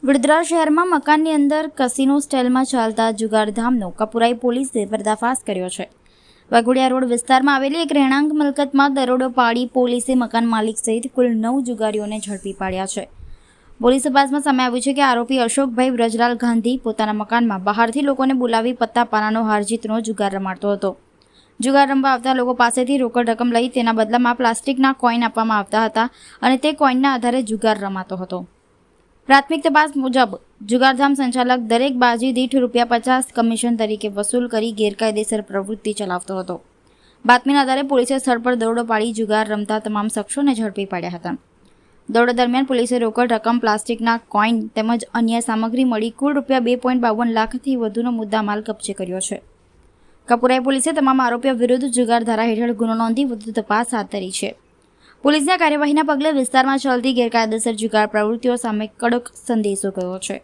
વડોદરા શહેરમાં મકાનની અંદર કસિનો સ્ટાઇલમાં ચાલતા જુગારધામનો કપુરાઈ પોલીસે પર્દાફાશ કર્યો છે। વાઘોડિયા રોડ વિસ્તારમાં આવેલી એક રહેણાંક મિલકતમાં દરોડો પાડી પોલીસે મકાન માલિક સહિત કુલ 9 જુગારીઓને ઝડપી પાડ્યા છે। પોલીસ તપાસમાં સામે આવ્યું છે કે આરોપી અશોકભાઈ વ્રજરાલ ગાંધી પોતાના મકાનમાં બહારથી લોકોને બોલાવી પત્તા પાનાનો હારજીતનો જુગાર રમાડતો હતો। જુગાર રમવા આવતા લોકો પાસેથી રોકડ રકમ લઈ તેના બદલામાં પ્લાસ્ટિકના કોઈન આપવામાં આવતા હતા અને તે કોઈનના આધારે જુગાર રમાતો હતો। પ્રાથમિક તપાસ મુજબ જુગારધામ સંચાલક દરેક બાજી દીઠ ₹50 કમિશન તરીકે વસૂલ કરી ગેરકાયદેસર પ્રવૃત્તિ ચલાવતો હતો। બાતમીના આધારે પોલીસે સ્થળ પર દરોડો પાડી જુગાર રમતા તમામ શખ્સોને ઝડપી પાડ્યા હતા। દરોડો દરમિયાન પોલીસે રોકડ રકમ, પ્લાસ્ટિકના કોઈન તેમજ અન્ય સામગ્રી મળી કુલ ₹2.52 લાખથી વધુનો મુદ્દામાલ કબજે કર્યો છે। કપુરાઈ પોલીસે તમામ આરોપીઓ વિરુદ્ધ જુગાર ધારા હેઠળ ગુનો નોંધી વધુ તપાસ હાથ ધરી છે। પોલીસના કાર્યવાહીના પગલે વિસ્તારમાં ચાલતી ગેરકાયદેસર જુગાર પ્રવૃત્તિઓ સામે કડક સંદેશો ગયો છે।